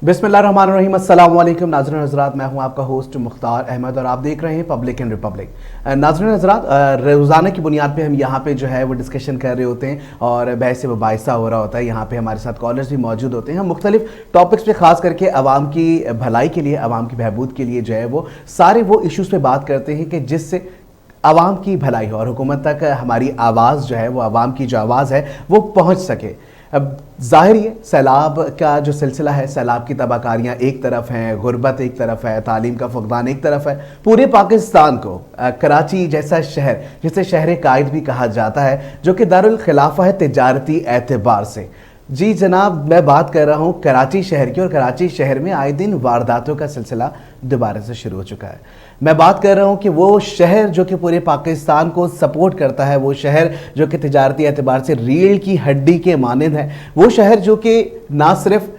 बिस्मिल्लाहिर्रहमानिर्रहीम। अस्सलाम वालेकुम नाज़रीन हज़रात, मैं हूं आपका होस्ट मुख्तार अहमद और आप देख रहे हैं पब्लिक एंड रिपब्लिक। नाज़रीन हज़रात, रोज़ाना की बुनियाद पे हम यहाँ पे जो है वो डिस्कशन कर रहे होते हैं और बहस से मुबाहिसा हो रहा होता है। यहाँ पे हमारे साथ कॉलर्स भी मौजूद होते हैं। हम मुख्तलिफ टॉपिक्स पे ख़ास करके आवाम की भलाई के लिए, आवाम की बहबूद के लिए जो है वो सारे वो इशूज़ पे बात करते हैं कि जिससे आवाम की भलाई हो और हुकूमत तक हमारी आवाज़ जो है वो, आवाम की जो आवाज़ है वो पहुँच सके। अब जाहिर ये सैलाब का जो सिलसिला है, सैलाब की तबाहकारियाँ एक तरफ हैं, गुर्बत एक तरफ है, तालीम का फुकदान एक तरफ है। पूरे पाकिस्तान को कराची जैसा शहर, जिसे शहर कायद भी कहा जाता है, जो कि दारुल खिलाफा है तिजारती एतबार से। जी जनाब, मैं बात कर रहा हूँ कराची शहर की, और कराची शहर में आए दिन वारदातों का सिलसिला दोबारा से शुरू हो चुका है। मैं बात कर रहा हूँ कि वो शहर जो कि पूरे पाकिस्तान को सपोर्ट करता है, वो शहर जो कि तिजारती एतबार से रीढ़ की हड्डी के मानंद है, वो शहर जो कि ना सिर्फ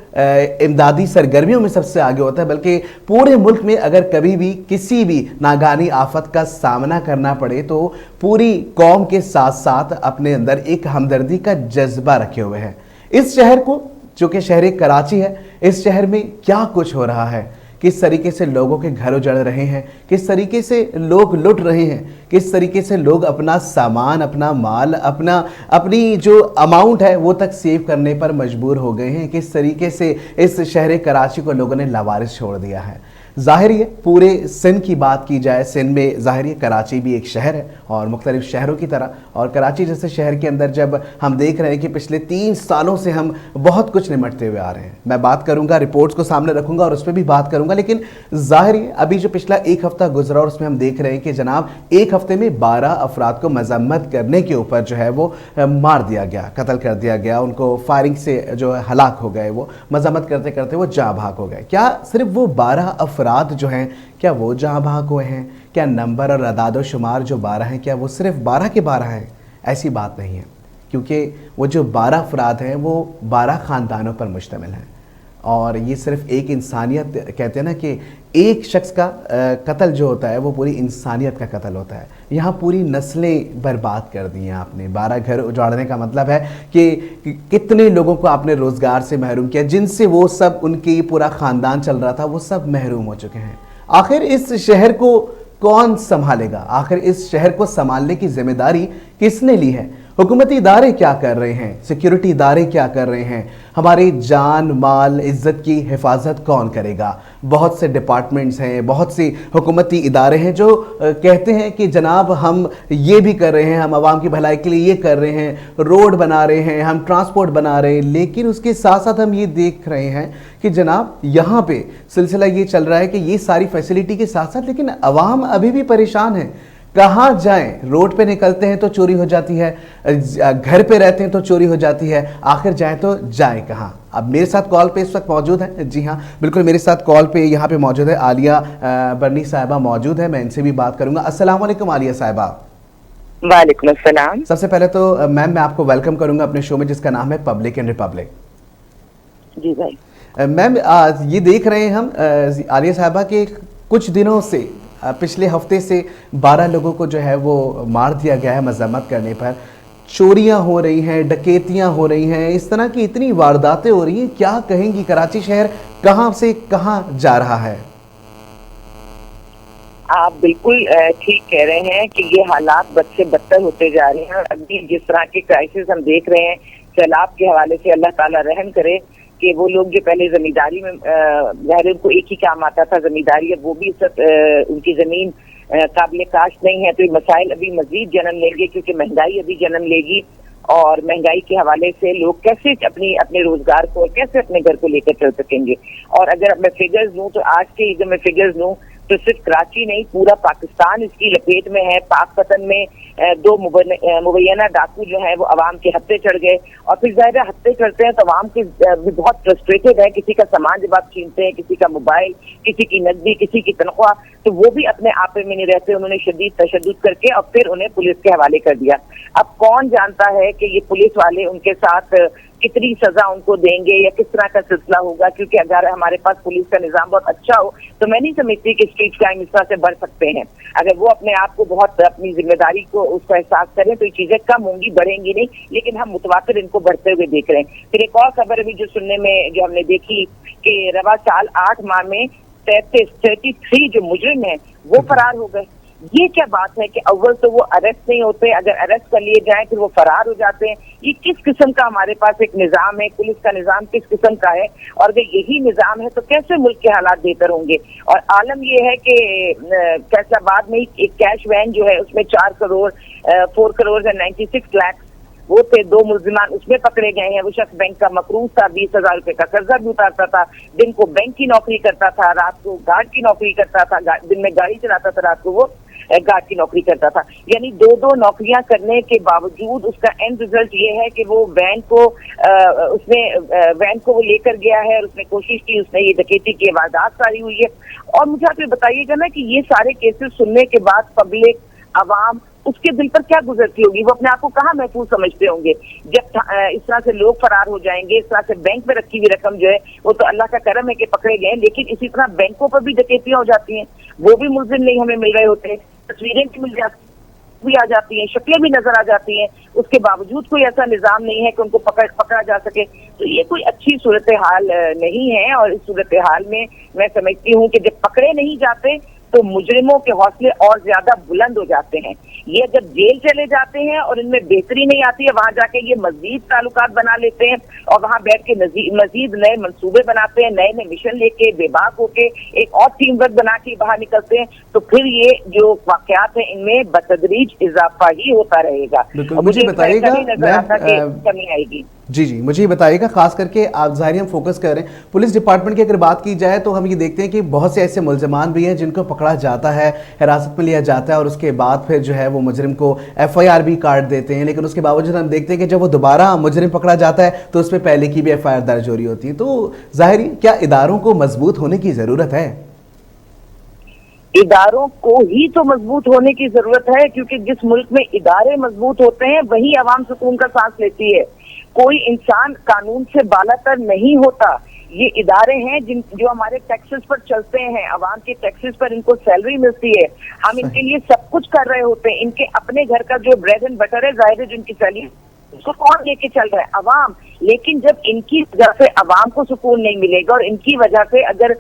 इमदादी सरगर्मियों में सबसे आगे होता है, बल्कि पूरे मुल्क में अगर कभी भी किसी भी नागानी आफत का सामना करना पड़े तो पूरी कौम के साथ साथ अपने अंदर एक हमदर्दी का जज्बा रखे हुए हैं। इस शहर को, जो कि शहर कराची है, इस शहर में क्या कुछ हो रहा है, किस तरीके से लोगों के घर उजड़ रहे हैं, किस तरीके से लोग लुट रहे हैं, किस तरीके से लोग अपना सामान, अपना माल, अपनी जो अमाउंट है वो तक सेव करने पर मजबूर हो गए हैं, किस तरीके से इस शहर कराची को लोगों ने लावारिस छोड़ दिया है। ज़ाहिर है पूरे सिंध की बात की जाए, सिंध में ज़ाहिर है कराची भी एक शहर है और मुख्तलिफ शहरों की तरह, और कराची जैसे शहर के अंदर जब हम देख रहे हैं कि पिछले 3 सालों से हम बहुत कुछ निमटते हुए आ रहे हैं। मैं बात करूंगा, रिपोर्ट्स को सामने रखूंगा और उस पर भी बात करूंगा, लेकिन ज़ाहिर है अभी जो पिछला एक हफ्ता गुजरा और उसमें हम देख रहे हैं कि जनाब एक हफ्ते में 12 अफराद को मजम्मत करने के ऊपर जो है वो मार दिया गया, कत्ल कर दिया गया, उनको फायरिंग से जो है हलाक हो गए, वो मजम्मत करते करते वो जाँ भाग हो गए। क्या सिर्फ वो 12 अफराद जो हैं, क्या वो जहां भाग हुए हैं? क्या नंबर और अदाद शुमार जो 12 हैं, क्या वो सिर्फ 12 के 12 हैं? ऐसी बात नहीं है, क्योंकि वो जो 12 अफराद हैं वो 12 ख़ानदानों पर मुश्तमिल हैं। और ये सिर्फ एक इंसानियत, कहते हैं ना कि एक शख्स का कत्ल जो होता है वो पूरी इंसानियत का कत्ल होता है। यहाँ पूरी नस्लें बर्बाद कर दी हैं आपने। 12 घर उजाड़ने का मतलब है कि कितने लोगों को आपने रोज़गार से महरूम किया, जिनसे वो सब, उनकी पूरा ख़ानदान चल रहा था, वो सब महरूम हो चुके हैं। आखिर इस शहर को कौन संभालेगा? आखिर इस शहर को संभालने की जिम्मेदारी किसने ली है? हुकूमती इदारे क्या कर रहे हैं? सिक्योरिटी इदारे क्या कर रहे हैं? हमारी जान माल इज़्ज़त की हिफाजत कौन करेगा? बहुत से डिपार्टमेंट्स हैं, बहुत सी हुकूमती इदारे हैं जो कहते हैं कि जनाब हम ये भी कर रहे हैं, हम आवाम की भलाई के लिए ये कर रहे हैं, रोड बना रहे हैं, हम ट्रांसपोर्ट बना रहे हैं, लेकिन उसके साथ साथ हम ये देख रहे हैं कि जनाब यहाँ पे सिलसिला ये चल रहा है कि ये सारी फैसिलिटी के साथ साथ लेकिन आवाम अभी भी परेशान है। कहाँ जाएं? रोड पे निकलते हैं तो चोरी हो जाती है, घर पे रहते हैं तो चोरी हो जाती है, आखिर जाएं तो जाएं कहाँ? अब मेरे साथ कॉल पे इस वक्त मौजूद है, जी हाँ बिल्कुल, मेरे साथ कॉल पे यहाँ पे मौजूद है आलिया बर्नी साहिबा मौजूद है। मैं इनसे भी बात करूंगा। अस्सलाम वालेकुम आलिया साहिबा। वालेकुम अस्सलाम। सबसे पहले तो मैम मैं आपको वेलकम करूंगा अपने शो में, जिसका नाम है पब्लिक एंड रिपब्लिक। जी भाई। मैम ये देख रहे हैं हम आलिया साहिबा के कुछ दिनों से, पिछले हफ्ते से 12 लोगों को जो है वो मार दिया गया है मजम्मत करने पर। चोरियां हो रही हैं, डकैतियां हो रही हैं, इस तरह की इतनी वारदातें हो रही हैं। क्या कहेंगी, कराची शहर कहां से कहां जा रहा है? आप बिल्कुल ठीक कह रहे हैं कि ये हालात बद से बदतर होते जा रहे हैं। और अभी जिस तरह के क्राइसिस हम देख रहे हैं सैलाब के हवाले से, अल्लाह ताला रहम करे कि वो लोग जो पहले जमींदारी में गहरे उनको एक ही काम आता था जमींदारी, अब वो भी उनकी जमीन काबिल काश्त नहीं है, तो ये मसाइल अभी मजीद जन्म लेंगे, क्योंकि महंगाई अभी जन्म लेगी। और महंगाई के हवाले से लोग कैसे अपने रोजगार को और कैसे अपने घर को लेकर चल सकेंगे। और अगर मैं फिगर्स लूँ तो आज के युग में फिगर्स लूँ तो सिर्फ कराची नहीं, पूरा पाकिस्तान इसकी लपेट में है। पाकपतन में 2 मुबैना डाकू जो है वो अवाम के हत्थे चढ़ गए, और फिर ज़ाहिर हत्थे चढ़ते हैं तो अवाम के भी बहुत फ्रस्ट्रेटेड है। किसी का सामान जब आप छीनते हैं, किसी का मोबाइल, किसी की नकदी, किसी की तनख्वाह, तो वो भी अपने आपे में नहीं रहते, उन्होंने शदीद तशद्दुद करके और फिर उन्हें पुलिस के हवाले कर दिया। अब कौन जानता है कि ये पुलिस वाले उनके साथ कितनी सजा उनको देंगे या किस तरह का सिलसिला होगा, क्योंकि अगर हमारे पास पुलिस का निजाम बहुत अच्छा हो तो मैं नहीं समझती कि स्ट्रीट क्राइम इस तरह से बढ़ सकते हैं। अगर वो अपने आप को बहुत अपनी जिम्मेदारी को उसका एहसास करें तो ये चीजें कम होंगी, बढ़ेंगी नहीं, लेकिन हम मुतवातिर इनको बढ़ते हुए देख रहे हैं। फिर एक और खबर अभी जो सुनने में जो हमने देखी कि रवा साल 8 माह में 33 जो मुजरिम है वो फरार हो गए। ये क्या बात है कि अव्वल तो वो अरेस्ट नहीं होते, अगर अरेस्ट कर लिए जाए फिर वो फरार हो जाते हैं। ये किस किस्म का हमारे पास एक निजाम है, पुलिस का निजाम किस किस्म का है? और अगर यही निजाम है तो कैसे मुल्क के हालात बेहतर होंगे? और आलम ये है कि फैसलाबाद में एक कैश वैन जो है उसमें 4 करोड़ 4 करोड़ 96 लाख वो थे, 2 मुलजिमान उसमें पकड़े गए हैं। वो शख्स बैंक का मकरूज था, 20,000 रुपए का कर्जा भी उतारता था, दिन को बैंक की नौकरी करता था, रात को गार्ड की नौकरी करता था, दिन में गाड़ी चलाता था, रात को वो गार्ड की नौकरी करता था। यानी 2 नौकरियां करने के बावजूद उसका एंड रिजल्ट ये है कि वो वैन को वो लेकर गया है और उसने कोशिश की, उसने ये डकैती की वारदात सारी हुई है। और मुझे आप ये बताइएगा ना कि ये सारे केसेस सुनने के बाद पब्लिक, अवाम, उसके दिल पर क्या गुजरती होगी? वो अपने आप को कहाँ महफूज समझते होंगे जब इस तरह से लोग फरार हो जाएंगे? इस तरह से बैंक में रखी हुई रकम जो है वो तो अल्लाह का करम है कि पकड़े गए, लेकिन इसी तरह बैंकों पर भी डकैतियां हो जाती हैं, वो भी मुलजिम नहीं हमें मिल रहे होते, तस्वीरें भी मिल जाती भी आ जाती हैं, शक्लें भी नजर आ जाती हैं, उसके बावजूद कोई ऐसा निजाम नहीं है कि उनको पकड़ा जा सके। तो ये कोई अच्छी सूरत हाल नहीं है। और इस सूरत हाल में मैं समझती हूँ कि जब पकड़े नहीं जाते तो मुजरिमों के हौसले और ज्यादा बुलंद हो जाते हैं। ये जब जेल चले जाते हैं और इनमें बेहतरी नहीं आती है, वहां जाके ये मजीद ताल्लुकात बना लेते हैं और वहां बैठ के मजीद नए मंसूबे बनाते हैं, नए नए मिशन लेके बेबाक होके एक और टीम वर्क बना के बाहर निकलते हैं। तो फिर ये जो वाकयात है इनमें बतदरीज इजाफा ही होता रहेगा। मुझे बताइएगा कमी आएगी। जी जी, मुझे ये बताइएगा, खास करके आप ज़ाहिर हम फोकस कर रहे हैं पुलिस डिपार्टमेंट की अगर बात की जाए तो हम ये देखते हैं कि बहुत से ऐसे मुलजमान भी हैं जिनको पकड़ा जाता है, हिरासत में लिया जाता है और उसके बाद फिर जो है वो मुजरिम को FIR भी काट देते हैं, लेकिन उसके बावजूद हम देखते हैं कि जब वो दोबारा मुजरिम पकड़ा जाता है तो उस पर पहले की भी FIR दर्ज हो रही होती है। तो ज़ाहिर क्या इदारों को मजबूत होने की ज़रूरत है? इदारों को ही तो मजबूत होने की जरूरत है, क्योंकि जिस मुल्क में इदारे मजबूत होते हैं वही आवाम सुकून का सांस लेती है। कोई इंसान कानून से बालातर नहीं होता। ये इदारे हैं जो हमारे टैक्सेस पर चलते हैं, आवाम के टैक्सेस पर इनको सैलरी मिलती है, हम इनके लिए सब कुछ कर रहे होते हैं। इनके अपने घर का जो ब्रेड एंड बटर है, जाहिर है जिनकी सैलरी उसको कौन लेके चल रहा है? अवाम। लेकिन जब इनकी वजह से अवाम को सुकून नहीं मिलेगा और इनकी वजह से अगर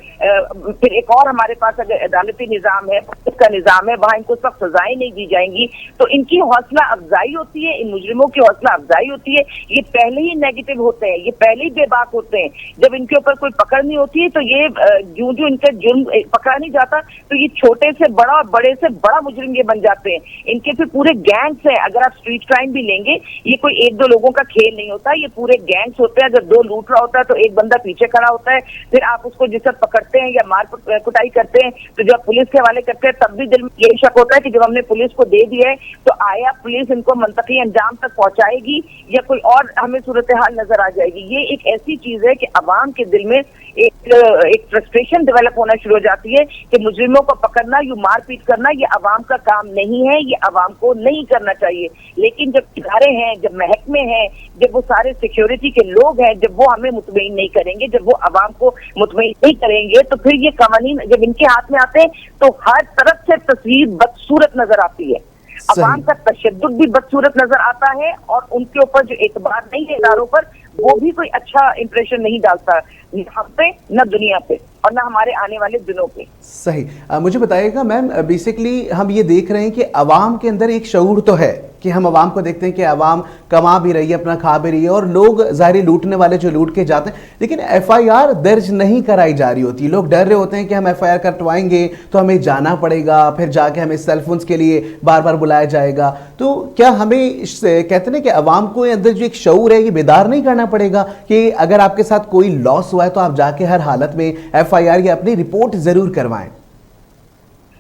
फिर एक और हमारे पास अगर अदालती निजाम है, पुलिस का निजाम है, वहां इनको सख्त सजाएं नहीं दी जाएंगी तो इनकी हौसला अफजाई होती है, इन मुजरिमों की हौसला अफजाई होती है। ये पहले ही नेगेटिव होते हैं, ये पहले ही बेबाक होते हैं। जब इनके ऊपर कोई पकड़ नहीं होती है तो ये जो जो इनका जुर्म पकड़ा नहीं जाता तो ये छोटे से बड़ा और बड़े से बड़ा मुजरिम ये बन जाते हैं। इनके फिर पूरे गैंग्स हैं। अगर आप स्ट्रीट क्राइम भी लेंगे, ये कोई 1-2 लोगों का खेल नहीं होता, ये पूरे गैंग्स होते हैं। अगर 2 लूट रहा होता है तो एक बंदा पीछे खड़ा होता है, फिर आप उसको जिस वक्त पकड़ते हैं या मार कुटाई करते हैं तो जब पुलिस के हवाले करते हैं तब भी दिल में यही शक होता है कि जब हमने पुलिस को दे दिया है तो आया पुलिस इनको मंतकी अंजाम तक पहुंचाएगी या कोई और हमें सूरत हाल नजर आ जाएगी। ये एक ऐसी चीज है कि अवाम के दिल में एक फ्रस्ट्रेशन डेवलप होना शुरू हो जाती है कि मुजरिमों को पकड़ना, यू मारपीट करना ये अवाम का काम नहीं है, ये अवाम को नहीं करना चाहिए। लेकिन जब इदारे हैं, जब महकमे हैं, जब वो सारे सिक्योरिटी के लोग हैं, जब वो हमें मुतमईन नहीं करेंगे, जब वो अवाम को मुतमईन नहीं करेंगे तो फिर ये कवानीन जब इनके हाथ में आते हैं तो हर तरफ से तस्वीर बदसूरत नजर आती है। अवाम का तशद्दुद भी बदसूरत नजर आता है और उनके ऊपर जो एतबार नहीं है इदारों पर, वो भी कोई अच्छा इंप्रेशन नहीं डालता, न हम पे, न दुनिया पे और न हमारे आने वाले दिनों पे। सही। मुझे बताइएगा मैम, बेसिकली हम ये देख रहे हैं कि अवाम के अंदर एक शऊर तो है कि हम अवाम को देखते हैं कि अवाम कमा भी रही है, अपना खा भी रही है और लोग ज़ाहिर लूटने वाले जो लूट के जाते हैं, लेकिन FIR दर्ज नहीं कराई जा रही होती। लोग डर रहे होते हैं कि हम FIR कटवाएंगे तो हमें जाना पड़ेगा, फिर जाके हमें सेल फोन्स के लिए बार बार बुलाया जाएगा। तो क्या हमें कहते हैं कि अवाम को अंदर जो एक शऊर है ये बेदार नहीं करना पड़ेगा कि अगर आपके साथ कोई लॉस हुआ है तो आप जाके हर हालत में FIR या अपनी रिपोर्ट जरूर करवाएं?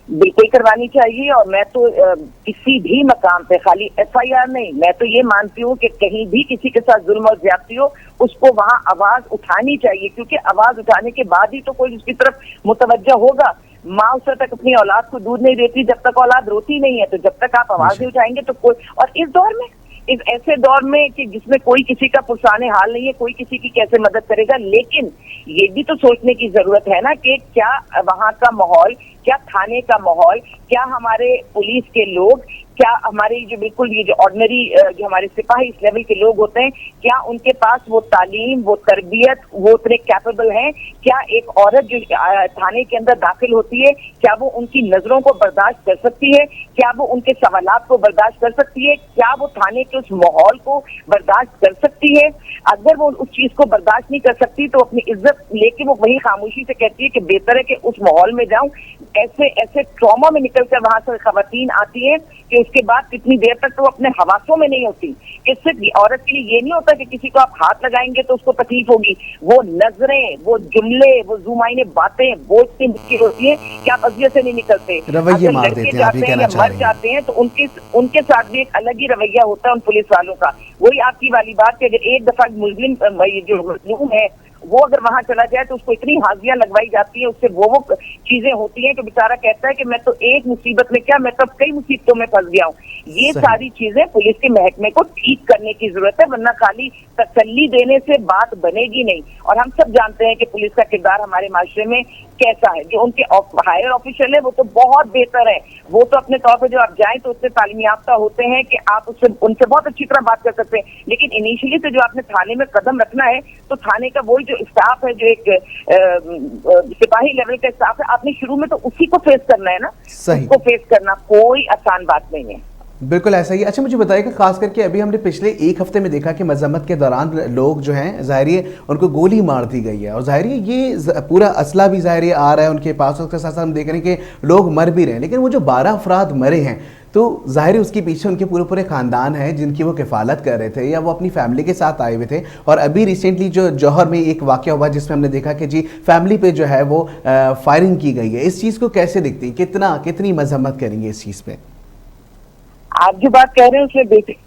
बिल्कुल करवानी चाहिए। और मैं तो किसी भी मकाम पे खाली FIR नहीं, मैं तो ये मानती हूँ कि कहीं भी किसी के साथ जुल्म और ज्यादती हो उसको वहाँ आवाज उठानी चाहिए, क्योंकि आवाज उठाने के बाद ही तो कोई उसकी तरफ मुतवज्जा होगा। माँ उस तक अपनी औलाद को दूध नहीं देती जब तक औलाद रोती नहीं है, तो जब तक आप आवाज नहीं उठाएंगे तो कोई। और इस दौर में इस ऐसे दौर में कि जिसमें कोई किसी का पुरसाने हाल नहीं है, कोई किसी की कैसे मदद करेगा। लेकिन ये भी तो सोचने की जरूरत है ना कि क्या वहां का माहौल, क्या थाने का माहौल, क्या हमारे पुलिस के लोग, क्या हमारे जो बिल्कुल ये जो ऑर्डिनरी जो हमारे सिपाही इस लेवल के लोग होते हैं, क्या उनके पास वो तालीम, वो तरबियत, वो उतने कैपेबल हैं? क्या एक औरत जो थाने के अंदर दाखिल होती है, क्या वो उनकी नजरों को बर्दाश्त कर सकती है? क्या वो उनके सवालात को बर्दाश्त कर सकती है? क्या वो थाने के उस माहौल को बर्दाश्त कर सकती है? अगर वो उस चीज को बर्दाश्त नहीं कर सकती तो अपनी इज्जत लेके वो वही खामोशी से कहती है कि बेहतर है कि उस माहौल में जाऊं। ऐसे ऐसे ट्रॉमा में निकलकर वहां से खवातीन आती हैं कि उसके बाद कितनी देर तक तो वो अपने हवासों में नहीं होती। कि सिर्फ औरत के लिए ये नहीं होता कि किसी को आप हाथ लगाएंगे तो उसको तकलीफ होगी, वो नजरें, वो जुमले, वो जुमाइने बातें, वो इतनी मुश्किल होती है कि आप अजियत से नहीं निकलते। रवैये मार लड़के देते हैं, जाते हैं या मर जाते हैं तो उनके साथ भी एक अलग ही रवैया होता है उन पुलिस वालों का। वही आपकी वाली बात कि अगर एक दफा मुस्लिम जो मजलूम है वो अगर वहां चला जाए तो उसको इतनी हाजियां लगवाई जाती है, उससे वो चीजें होती हैं कि बेचारा कहता है कि मैं तो एक मुसीबत में क्या, मैं तो कई मुसीबतों में फंस गया हूँ। ये सारी चीजें पुलिस के महकमे को ठीक करने की जरूरत है, वरना खाली तसल्ली देने से बात बनेगी नहीं। और हम सब जानते हैं कि पुलिस का किरदार हमारे माशरे में कैसा है। जो उनके हायर ऑफिशियल है वो तो बहुत बेहतर है, वो तो अपने तौर पर जो आप जाएं तो उससे तालीम याफ्ता होते हैं कि आप उससे उनसे बहुत अच्छी तरह बात कर सकते हैं। लेकिन इनिशियली से जो आपने थाने में कदम रखना है तो थाने का वही जो स्टाफ है, जो एक सिपाही लेवल का स्टाफ है, आपने शुरू में तो उसी को फेस करना है ना। उसको फेस करना कोई आसान बात नहीं है। बिल्कुल ऐसा ही। अच्छा मुझे बताइएगा, खास करके अभी हमने पिछले एक हफ्ते में देखा कि मजम्मत के दौरान लोग जो हैं ज़ाहिर उनको गोली मार दी गई है, और ज़ाहिर ये पूरा असला भी ज़ाहिर आ रहा है उनके पास। उसके साथ साथ हम देख रहे हैं कि लोग मर भी रहे हैं, लेकिन वो जो 12 अफराद मरे हैं तो ज़ाहिर उसके पीछे उनके पूरे पूरे ख़ानदान हैं जिनकी वो किफ़ालत कर रहे थे या वो अपनी फैमिली के साथ आए हुए थे। और अभी रिसेंटली जो जौहर में एक वाक़या हुआ जिसमें हमने देखा कि जी फैमिली पे जो है वो फायरिंग की गई है। इस चीज़ को कैसे देखती, कितनी मजम्मत करेंगे इस चीज़ पे? आप जो बात कह रहे हैं उसमें बेसिक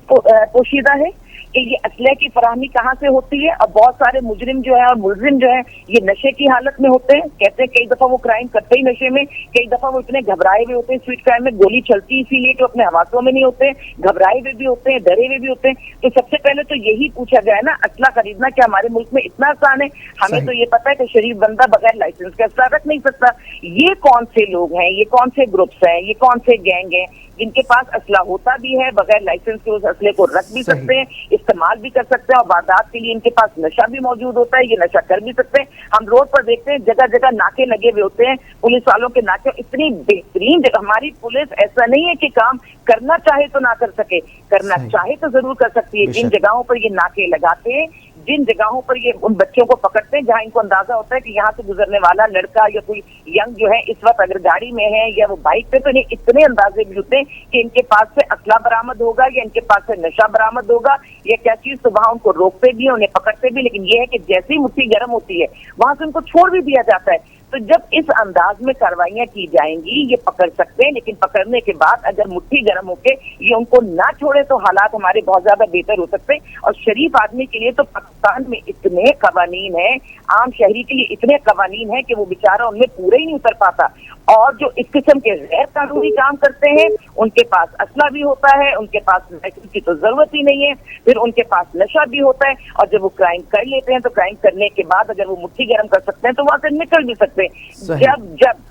पोशीदा है कि ये असलहे की फराहमी कहाँ से होती है। अब बहुत सारे मुजरिम जो है और मुलजिम जो है ये नशे की हालत में होते हैं। कहते हैं कई दफा वो क्राइम करते ही नशे में, कई दफा वो इतने घबराए हुए होते हैं। स्वीट क्राइम में गोली चलती इसीलिए कि अपने हवासों में नहीं होते, घबराए हुए भी होते हैं, डरे हुए भी होते हैं। तो सबसे पहले तो यही पूछा जाए ना, असला खरीदना क्या हमारे मुल्क में इतना आसान है? हमें तो ये पता है कि शरीफ बंदा बगैर लाइसेंस के असला रख नहीं सकता। ये कौन से लोग हैं, ये कौन से ग्रुप्स हैं, ये कौन से गैंग हैं जिनके पास असला होता भी है, बगैर लाइसेंस के उस असले को रख भी सकते हैं, इस्तेमाल भी कर सकते हैं, और वारदात के लिए इनके पास नशा भी मौजूद होता है, ये नशा कर भी सकते हैं। हम रोड पर देखते हैं जगह जगह नाके लगे हुए होते हैं, पुलिस वालों के नाके इतनी बेहतरीन। हमारी पुलिस ऐसा नहीं है कि काम करना चाहे तो ना कर सके, करना चाहे तो जरूर कर सकती है। जिन जगहों पर ये नाके लगाते हैं, जिन जगहों पर ये उन बच्चों को पकड़ते हैं जहां इनको अंदाजा होता है कि यहाँ से गुजरने वाला लड़का या कोई यंग जो है इस वक्त अगर गाड़ी में है या वो बाइक पे, तो इन्हें इतने अंदाजे भी होते हैं कि इनके पास से असला बरामद होगा या इनके पास से नशा बरामद होगा या क्या चीज। तो वहां उनको रोकते भी, उन्हें पकड़ते भी, लेकिन ये है कि जैसे ही मुट्ठी गर्म होती है वहां से उनको छोड़ भी दिया जाता है। तो जब इस अंदाज में कार्रवाइयां की जाएंगी ये पकड़ सकते हैं, लेकिन पकड़ने के बाद अगर मुट्ठी गर्म होके ये उनको ना छोड़े तो हालात हमारे बहुत ज्यादा बेहतर हो सकते हैं। और शरीफ आदमी के लिए तो पाकिस्तान में इतने कवानीन है, आम शहरी के लिए इतने कवानीन है कि वो बेचारा उनमें पूरे ही नहीं उतर पाता। और जो इस किस्म के गैर कानूनी काम करते हैं उनके पास असला भी होता है, उनके पास लाइसेंस की तो जरूरत ही नहीं है, फिर उनके पास नशा भी होता है। और जब वो क्राइम कर लेते हैं तो क्राइम करने के बाद अगर वो मुट्ठी गर्म कर सकते हैं तो वहां से निकल भी सकते हैं। जब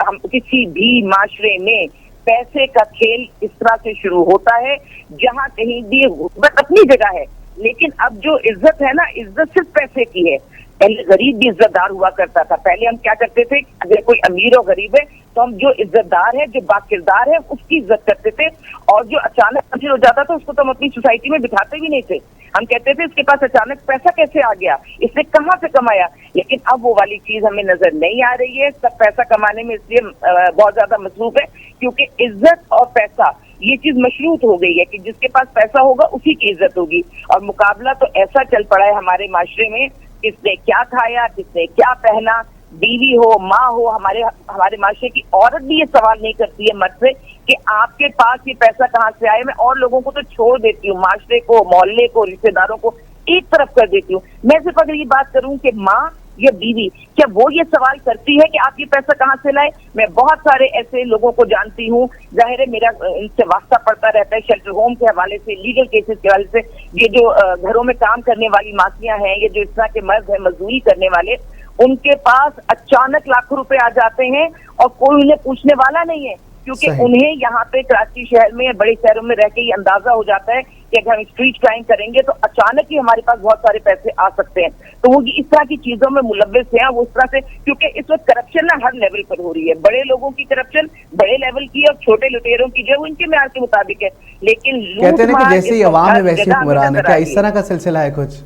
हम किसी भी माशरे में पैसे का खेल इस तरह से शुरू होता है जहां कहीं भी गुर्बत अपनी जगह है, लेकिन अब जो इज्जत है ना, इज्जत सिर्फ पैसे की है। पहले गरीब भी इज्जतदार हुआ करता था। पहले हम क्या करते थे, अगर कोई अमीर और गरीब है तो हम जो इज्जतदार है, जो बाकिरदार है, उसकी इज्जत करते थे। और जो अचानक अमीर हो जाता था उसको तो हम अपनी सोसाइटी में बिठाते भी नहीं थे। हम कहते थे इसके पास अचानक पैसा कैसे आ गया, इसने कहाँ से कमाया। लेकिन अब वो वाली चीज हमें नजर नहीं आ रही है। सब पैसा कमाने में इसलिए बहुत ज्यादा मसरूफ है क्योंकि इज्जत और पैसा ये चीज मशरूत हो गई है कि जिसके पास पैसा होगा उसी की इज्जत होगी। और मुकाबला तो ऐसा चल पड़ा है हमारे माशरे में, किसने क्या खाया, किसने क्या पहना, बीवी हो, माँ हो, हमारे माशरे की औरत भी ये सवाल नहीं करती है मर्द से कि आपके पास ये पैसा कहाँ से आया। मैं और लोगों को तो छोड़ देती हूँ, माशरे को, मोहल्ले को, रिश्तेदारों को एक तरफ कर देती हूँ। मैं सिर्फ अगर ये बात करूं कि माँ या बीवी, क्या वो ये सवाल करती है कि आप ये पैसा कहाँ से लाए? मैं बहुत सारे ऐसे लोगों को जानती हूँ, जाहिर है मेरा इनसे वास्ता पड़ता रहता है शेल्टर होम के हवाले से, लीगल केसेस के हवाले से। ये जो घरों में काम करने वाली मासियां हैं, ये जो इस तरह के मर्द हैं मजदूरी करने वाले, उनके पास अचानक लाखों रुपए आ जाते हैं और कोई उन्हें पूछने वाला नहीं है, क्योंकि उन्हें यहाँ पे कराची शहर में या बड़े शहरों में रह के ये अंदाजा हो जाता है कि अगर हम स्ट्रीट क्राइम करेंगे तो अचानक ही हमारे पास बहुत सारे पैसे आ सकते हैं। तो वो इस तरह की चीजों में मुलव्विस हैं, वो इस तरह से, क्योंकि इस वक्त करप्शन ना हर लेवल पर हो रही है। बड़े लोगों की करप्शन बड़े लेवल की और छोटे लुटेरों की जो उनके म्यार के मुताबिक है, लेकिन कहते हैं कि जैसे अवाम है वैसे हुक्मरान है, क्या इस तरह का सिलसिला है कुछ?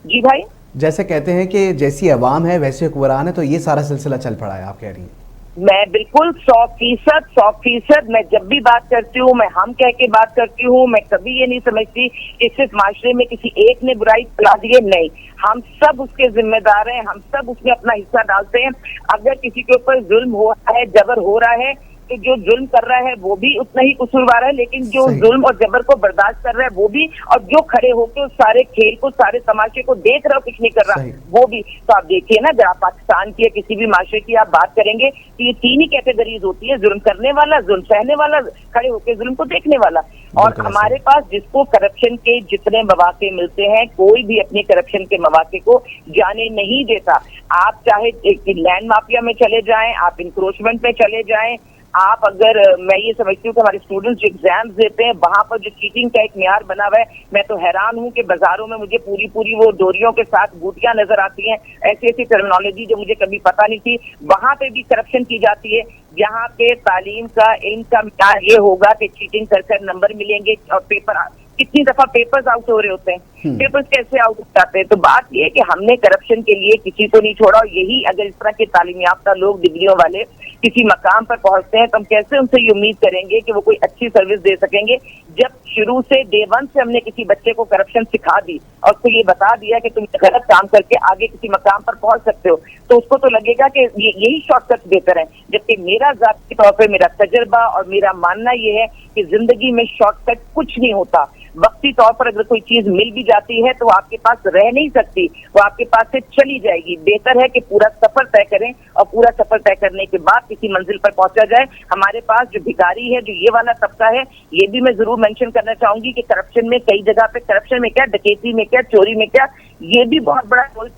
जी भाई, जैसे कहते हैं कि जैसी अवाम है वैसे हुक्मरान है, तो ये सारा सिलसिला चल पड़ा है, आप कह रही हैं? मैं बिल्कुल 100%, मैं जब भी बात करती हूँ मैं हम कह के बात करती हूँ। मैं कभी ये नहीं समझती कि सिर्फ माशरे में किसी एक ने बुराई फैला दी है, नहीं, हम सब उसके जिम्मेदार हैं, हम सब उसमें अपना हिस्सा डालते हैं। अगर किसी के ऊपर जुल्म हो रहा है, जबर हो रहा है, तो जो जुल्म कर रहा है वो भी उतना ही कसूरवार है, लेकिन जो जुल्म और जबर को बर्दाश्त कर रहा है वो भी, और जो खड़े होकर उस सारे खेल को, सारे तमाशे को देख रहा हो, कुछ नहीं कर रहा वो भी। तो आप देखिए ना, अगर आप पाकिस्तान की या किसी भी माशरे की आप बात करेंगे तो ये तीन ही कैटेगरीज होती है, जुल्म करने वाला, जुल्म सहने वाला, खड़े होकर जुल्म को देखने वाला। और हमारे पास जिसको करप्शन के जितने मौके मिलते हैं, कोई भी अपने करप्शन के मौके को जाने नहीं देता। आप चाहे लैंड माफिया में चले जाएं, आप इंक्रोचमेंट में चले जाएं, आप अगर, मैं ये समझती हूँ कि हमारे स्टूडेंट्स जो एग्जाम्स देते हैं वहां पर जो चीटिंग का एक म्यार बना हुआ है, मैं तो हैरान हूँ कि बाजारों में मुझे पूरी पूरी वो डोरियों के साथ बूटियां नजर आती हैं, ऐसी ऐसी टर्मिनोलॉजी जो मुझे कभी पता नहीं थी, वहां पे भी करप्शन की जाती है। यहाँ पे तालीम का, इनका म्यार ये होगा कि चीटिंग कर कर नंबर मिलेंगे और पेपर, कितनी दफा पेपर्स आउट हो रहे होते हैं, पेपर्स कैसे आउट हो जाते हैं। तो बात यह है कि हमने करप्शन के लिए किसी को नहीं छोड़ा, और यही अगर इस तरह के तालीम याफ्ता लोग, डिग्रियों वाले किसी मकाम पर पहुंचते हैं तो हम कैसे उनसे ये उम्मीद करेंगे कि वो कोई अच्छी सर्विस दे सकेंगे, जब शुरू से डे वन से हमने किसी बच्चे को करप्शन सिखा दी और उसको ये बता दिया कि तुम गलत काम करके आगे किसी मकाम पर पहुंच सकते हो, तो उसको तो लगेगा कि यही शॉर्टकट बेहतर है। जबकि मेरा जाती तौर पर मेरा तजर्बा और मेरा मानना ये है कि जिंदगी में शॉर्टकट कुछ नहीं होता। वक्ती तौर पर अगर कोई चीज मिल भी जाती है तो वो आपके पास रह नहीं सकती, वो आपके पास से चली जाएगी। बेहतर है कि पूरा सफर तय करें और पूरा सफर तय करने के बाद किसी मंजिल पर पहुंचा जाए। हमारे पास जो भिखारी है, जो ये वाला तबका है, ये भी मैं जरूर मेंशन करना चाहूंगी कि करप्शन में कई जगह पे, करप्शन में क्या, डकैती में क्या, चोरी में क्या, ये भी बहुत बड़ा रोल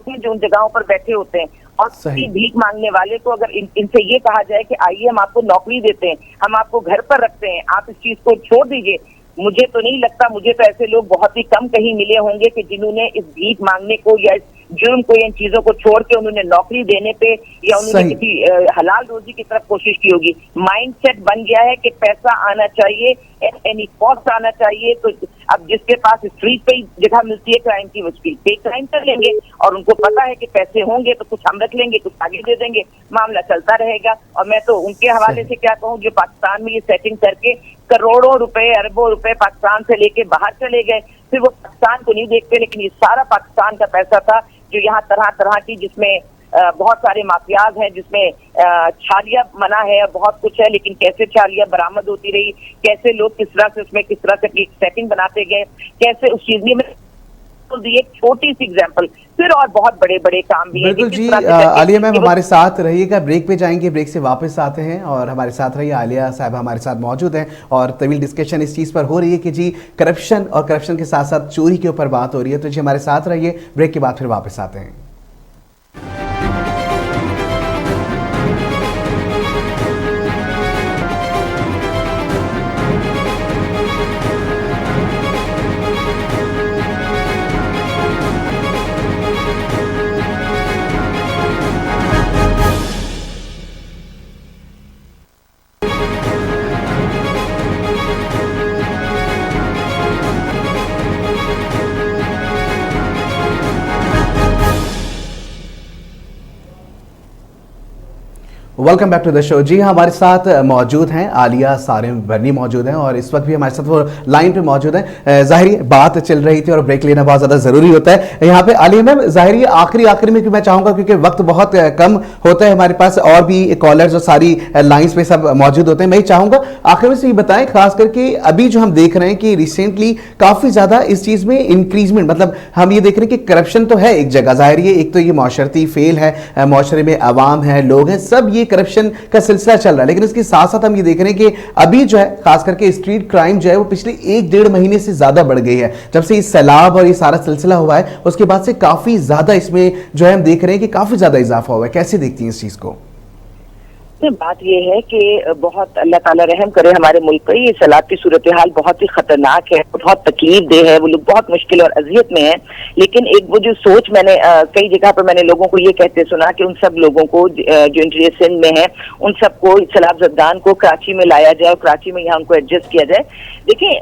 है जो उन जगहों पर बैठे होते हैं। और भीख मांगने वाले को अगर इनसे ये कहा जाए कि आइए हम आपको नौकरी देते हैं, हम आपको घर पर रखते हैं, आप इस चीज को छोड़ दीजिए, मुझे तो नहीं लगता, मुझे तो ऐसे लोग बहुत ही कम कहीं मिले होंगे कि जिन्होंने इस भीख मांगने को या इस जुर्म को, इन चीजों को छोड़ के उन्होंने नौकरी देने पे या उन्होंने किसी हलाल रोजी की तरफ कोशिश की होगी। माइंडसेट बन गया है कि पैसा आना चाहिए, एट एनी कॉस्ट आना चाहिए। तो अब जिसके पास स्ट्रीट पे ही जगह मिलती है क्राइम की, वो स्ट्रीट पे क्राइम कर लेंगे, और उनको पता है कि पैसे होंगे तो कुछ हम रख लेंगे, कुछ आगे दे देंगे, मामला चलता रहेगा। और मैं तो उनके हवाले से क्या कहूँ जो पाकिस्तान में ये सेटिंग करके करोड़ों रुपए, अरबों रुपए पाकिस्तान से लेके बाहर चले गए, फिर वो पाकिस्तान को नहीं देखते, लेकिन ये सारा पाकिस्तान का पैसा था जो यहाँ तरह तरह की, जिसमें बहुत सारे माफियाज हैं, जिसमें छालियां मना है और बहुत कुछ है, लेकिन कैसे छालियां बरामद होती रही, कैसे लोग किस तरह से उसमें किस तरह से अपनी सेटिंग बनाते गए, कैसे उस चीज में एक छोटी सी एग्जांपल, फिर और बहुत बड़े बड़े काम भी हैं। बिल्कुल जी, आलिया मैम हमारे साथ रहिएगा, ब्रेक पे जाएंगे, ब्रेक से वापस आते हैं और हमारे साथ रहिए। आलिया साहब हमारे साथ मौजूद हैं और तवील डिस्कशन इस चीज़ पर हो रही है कि जी करप्शन और करप्शन के साथ साथ चोरी के ऊपर बात हो रही है। तो जी हमारे साथ रहिए, ब्रेक के बाद फिर वापस आते हैं। Welcome back to the show. जी हाँ, हमारे साथ मौजूद हैं आलिया सारिम बर्नी मौजूद हैं और इस वक्त भी हमारे साथ वो लाइन पे मौजूद हैं। ज़ाहिर बात चल रही थी और ब्रेक लेना बहुत ज़्यादा ज़रूरी होता है यहाँ पे। आलिया मैम, ज़ाहिर आखिरी में मैं चाहूँगा क्योंकि वक्त बहुत कम होता है हमारे पास और भी कॉलर्स और सारी लाइन्स पे सब मौजूद होते हैं। मैं चाहूँगा आखिर में से ये बताएं, खास करके अभी जो हम देख रहे हैं कि रिसेंटली काफ़ी ज़्यादा इस चीज़ में इंक्रीजमेंट, मतलब हम ये देख रहे हैं कि करप्शन तो है एक जगह, ज़ाहिर एक तो ये माशरती फेल है, माशरे में आवाम है, लोग हैं, सब ये करप्शन का सिलसिला चल रहा है। लेकिन इसके साथ साथ हम ये देख रहे हैं कि अभी जो है खास करके स्ट्रीट क्राइम जो है वो पिछले 1-1.5 महीने से ज्यादा बढ़ गई है। जब से इस सैलाब और ये सारा सिलसिला हुआ है उसके बाद से काफी ज्यादा इसमें जो है हम देख रहे हैं कि काफी ज्यादा इजाफा हुआ है। कैसे देखती हैं इस चीज को? बात यह है कि बहुत अल्लाह ताला रहम करे हमारे मुल्क पर। ये सैलाब की सूरत हाल बहुत ही खतरनाक है, बहुत तकलीफ दे है, वो लोग बहुत मुश्किल और अजियत में है। लेकिन एक वो जो सोच मैंने कई जगह पर मैंने लोगों को ये कहते सुना कि उन सब लोगों को जो इंटीरियर सिंध में है उन सबको सैलाब ज़द्दान को कराची में लाया जाए और कराची में यहाँ उनको एडजस्ट किया जाए। देखिए,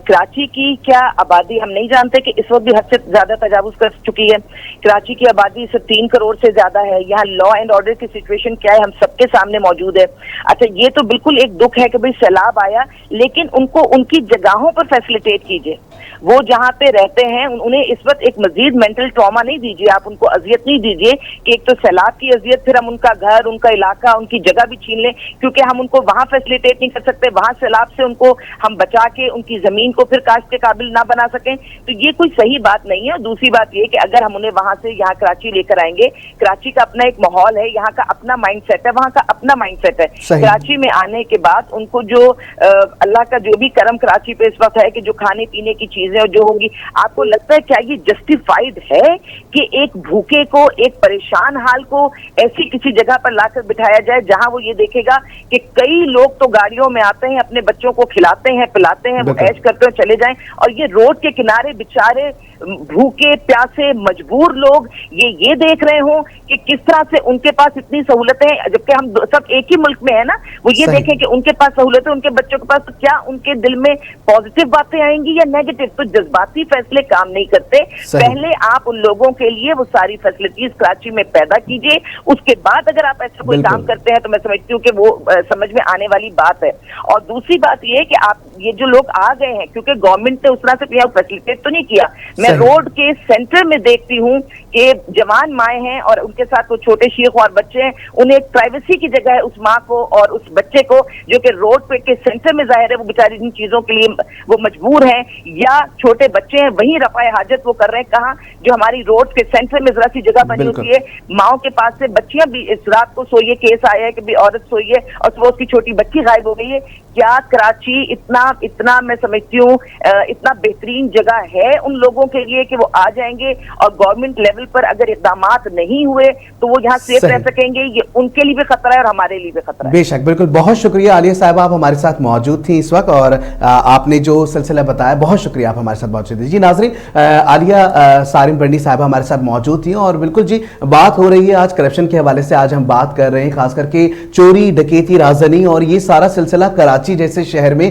कराची की क्या आबादी हम नहीं जानते कि इस वक्त भी हद से ज्यादा तजावुज कर चुकी है। कराची की आबादी सिर्फ 3 करोड़ से ज्यादा है। यहाँ लॉ एंड ऑर्डर की सिचुएशन क्या है हम सबके सामने मौजूद है। अच्छा, ये तो बिल्कुल एक दुख है कि भाई सैलाब आया, लेकिन उनको उनकी जगहों पर फैसिलिटेट कीजिए। वो जहाँ पे रहते हैं उन्हें इस वक्त एक मजीद मेंटल ट्रॉमा नहीं दीजिए, आप उनको अजियत नहीं दीजिए कि एक तो सैलाब की अजियत, फिर हम उनका घर, उनका इलाका, उनकी जगह भी छीन लें, क्योंकि हम उनको वहां फैसिलिटेट नहीं कर सकते, वहां सैलाब से उनको हम बचा के उनकी जमीन को फिर काश्त के काबिल ना बना सकें। तो ये कोई सही बात नहीं है। और दूसरी बात ये कि अगर हम उन्हें वहां से यहाँ कराची लेकर आएंगे, कराची का अपना एक माहौल है, यहाँ का अपना माइंड सेट है, वहाँ का अपना माइंड सेट है। कराची में आने के बाद उनको जो अल्लाह का जो भी करम कराची पे इस वक्त है कि जो खाने पीने की चीजें जो होंगी, आपको लगता है क्या ये जस्टिफाइड है कि एक भूखे को, एक परेशान हाल को ऐसी किसी जगह पर लाकर बिठाया जाए जहां वो ये देखेगा कि कई लोग तो गाड़ियों में आते हैं, अपने बच्चों को खिलाते हैं, पिलाते हैं, वो ऐश करते हुए चले जाएं, और ये रोड के किनारे बेचारे भूखे प्यासे मजबूर लोग ये देख रहे हो कि किस तरह से उनके पास इतनी सहूलतें हैं, जबकि हम सब एक ही मुल्क में है ना। वो ये देखें कि उनके पास सहूलतें, उनके बच्चों के पास, तो क्या उनके दिल में पॉजिटिव बातें आएंगी या नेगेटिव? तो जज्बाती फैसले काम नहीं करते। पहले आप उन लोगों के लिए वो सारी फैसिलिटीज कराची में पैदा कीजिए, उसके बाद अगर आप ऐसा कोई काम करते हैं तो मैं समझती हूँ कि वो समझ में आने वाली बात है। और दूसरी बात ये कि आप ये जो लोग आ गए हैं, क्योंकि गवर्नमेंट ने उस तरह से फैसिलिटेट तो नहीं किया। मैं रोड के सेंटर में देखती हूँ कि जवान माए हैं और उनके साथ वो छोटे शीख और बच्चे हैं, उन्हें एक प्राइवेसी की जगह है उस माँ को और उस बच्चे को, जो कि रोड पे के सेंटर में जाहिर है वो बेचारी इन चीजों के लिए वो मजबूर हैं, या छोटे बच्चे हैं वहीं रफाए हाजत वो कर रहे हैं। कहाँ जो हमारी रोड के सेंटर में जरा सी जगह बनी होती है, माओ के पास से बच्चियां भी, इस रात को सोइए केस आया है कि भी औरत सोई है और सुबह उसकी छोटी बच्ची गायब हो गई है। क्या कराची इतना मैं समझती हूँ इतना बेहतरीन जगह है उन लोगों के लिए कि वो आ जाएंगे, और गवर्नमेंट लेवल पर अगर इक़दामात नहीं हुए तो वो यहाँ सेफ रह सकेंगे? ये उनके लिए भी खतरा है और हमारे लिए भी खतरा है। बेशक, बिल्कुल। बहुत शुक्रिया आलिया साहब, आप हमारे साथ मौजूद थी इस वक्त और आपने जो सिलसिला बताया, बहुत शुक्रिया, आप हमारे साथ मौजूद थी। जी नाज़रीन, आलिया सारिम बर्नी साहब हमारे साथ मौजूद थी और बिल्कुल जी बात हो रही है आज करप्शन के हवाले से। आज हम बात कर रहे हैं खास करके चोरी डकैती राजनी और ये सारा सिलसिला कराची जैसे शहर में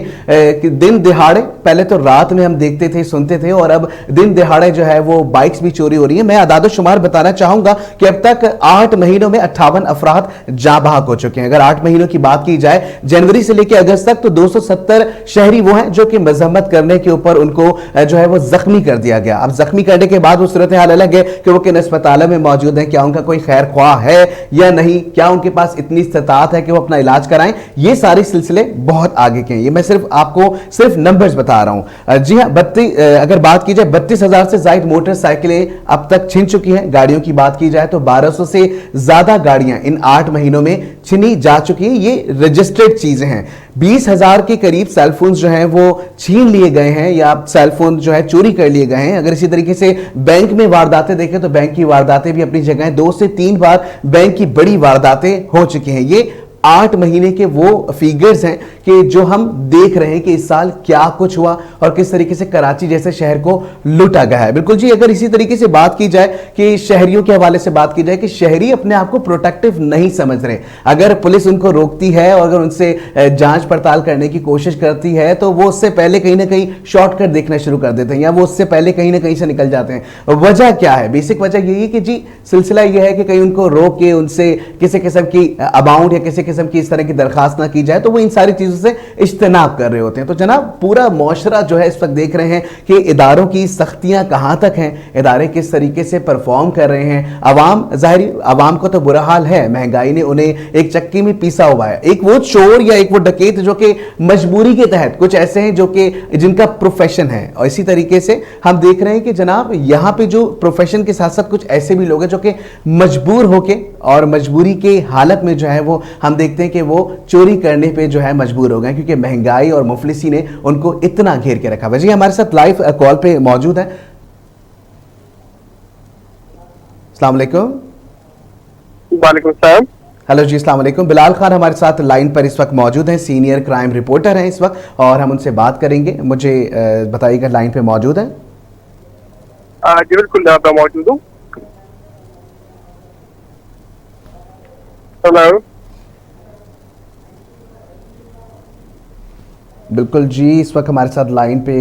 दिन दिहाड़े, पहले तो रात में हम देखते थे सुनते थे, और अब दिन दिहाड़े जो है वो बाइक्स भी चोरी हो रही है। मैं आदाद शुमार बताना चाहूंगा कि अब तक 8 महीनों में 58 अफराद जाँ बहक हो चुके हैं। अगर 8 महीनों की बात की जाए जनवरी से लेकर अगस्त तक, तो 270 शहरी वो हैं जो कि मजम्मत करने के ऊपर उनको जो है वो जख्मी कर दिया गया। अब जख्मी करने के बाद वो सूरत हाल अलग है कि वो किन अस्पतालों में मौजूद है, क्या उनका कोई खैर ख्वाह है या नहीं, क्या उनके पास इतनी इस्तात है कि वो अपना इलाज कराएं। ये सारे सिलसिले बहुत आगे के हैं, ये मैं सिर्फ आपको सिर्फ नंबर्स बता रहा हूं। जी हाँ, अगर बात की जाए 32,000 से ज्यादा मोटरसाइकिलें अब तक छिन चुकी हैं। गाड़ियों की बात की जाए तो 1200 से ज्यादा गाड़ियां इन 8 महीनों में छिनी जा चुकी हैं। ये रजिस्टर्ड चीजें हैं। 20,000 के करीब सेलफोन जो हैं वो छीन लिए गए हैं या सेलफोन जो है चोरी कर लिए गए हैं। अगर इसी तरीके से बैंक में वारदातें देखें तो बैंक की वारदातें भी अपनी जगह 2 से 3 बार बैंक की बड़ी वारदातें हो चुकी हैं। ये 8 महीने के वो फिगर्स हैं कि जो हम देख रहे हैं कि इस साल क्या कुछ हुआ और किस तरीके से कराची जैसे शहर को लूटा गया है। बिल्कुल जी, अगर इसी तरीके से बात की जाए कि शहरियों के हवाले से बात की जाए कि शहरी अपने आप को प्रोटेक्टिव नहीं समझ रहे, अगर पुलिस उनको रोकती है और अगर उनसे जांच पड़ताल करने की कोशिश करती है तो वो उससे पहले कहीं ना कहीं शॉर्टकट देखना शुरू कर देते हैं या वो उससे पहले कहीं ना कहीं से निकल जाते हैं। वजह क्या है? बेसिक वजह यही है कि जी सिलसिला यह है कि कहीं उनको रोक के उनसे किसी किस्म की अमाउंट या किसी किस्म की इस तरह की दरखास्त ना की जाए, तो वो इन सारी चीजों से इज्तनाब कर रहे होते हैं। तो जनाब पूरा मुआशरा जो है इस वक्त देख रहे हैं कि इदारों की सख्तियां कहां तक हैं, इदारे किस तरीके से परफॉर्म कर रहे हैं। अवाम, जाहिर अवाम को तो बुरा हाल है, महंगाई ने उन्हें एक चक्की में पीसा हुआ है। एक वो चोर या एक वो डकैत जो कि मजबूरी के तहत, कुछ ऐसे हैं जो कि जिनका प्रोफेशन है, और इसी तरीके से हम देख रहे हैं कि जनाब यहां पे जो प्रोफेशन के साथ साथ कुछ ऐसे भी लोग हैं जो कि मजबूर होके और मजबूरी के हालत में जो है वो हम देखते हैं कि वो चोरी करने पे जो है मजबूर हो गए, क्योंकि महंगाई और मुफलिसी ने उनको इतना घेर के रखा। वजी हमारे साथ लाइव कॉल पे मौजूद है। अस्सलाम वालेकुम। वालेकुम सलाम। हेलो जी, अस्सलाम वालेकुम। बिलाल खान हमारे साथ लाइन पर इस वक्त मौजूद हैं, सीनियर क्राइम रिपोर्टर हैं इस वक्त, और हम उनसे बात करेंगे। मुझे बताइएगा, लाइन पे मौजूद है? जी बिल्कुल, मैं मौजूद हूँ। हेलो। बिल्कुल जी, इस वक्त हमारे साथ लाइन पे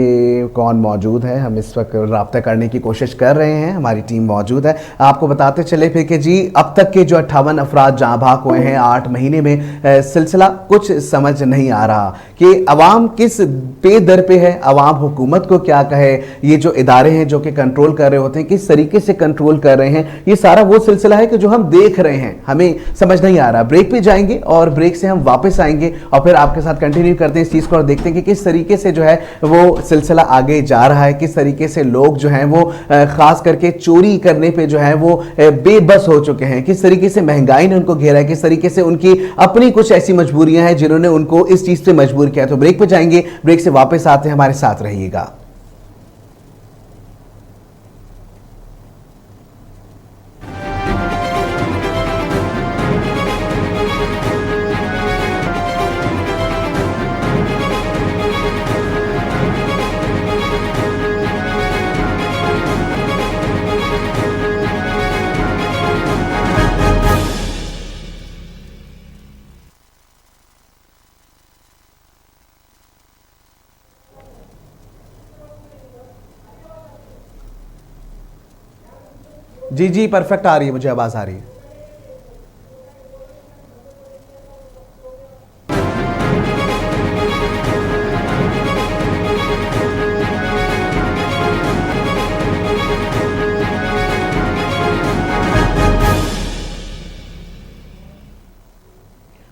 कौन मौजूद है, हम इस वक्त रब्ता करने की कोशिश कर रहे हैं, हमारी टीम मौजूद है। आपको बताते चले फिर कि जी अब तक के जो 58 अफराद जहाँ भाग हुए हैं 8 महीने में, सिलसिला कुछ समझ नहीं आ रहा कि अवाम किस पे दर पे है, अवाम हुकूमत को क्या कहे, ये जो इदारे हैं जो कि कंट्रोल कर रहे होते हैं किस तरीके से कंट्रोल कर रहे हैं। ये सारा वो सिलसिला है कि जो हम देख रहे हैं, हमें समझ नहीं आ रहा। ब्रेक पे जाएंगे और ब्रेक से हम वापस आएंगे और फिर आपके साथ कंटिन्यू करते हैं इस चीज़ को और देखते हैं कि किस तरीके से जो है वो सिलसिला आगे जा रहा है, किस तरीके से लोग जो हैं वो खास करके चोरी करने पे जो है वो बेबस हो चुके हैं, किस तरीके से महंगाई ने उनको घेरा है, किस तरीके से उनकी अपनी कुछ ऐसी मजबूरियां हैं जिन्होंने उनको इस चीज पे मजबूर किया। तो ब्रेक पे जाएंगे, ब्रेक से वापस आते हैं, हमारे साथ रहिएगा। जी जी, परफेक्ट आ रही है, मुझे आवाज आ रही है।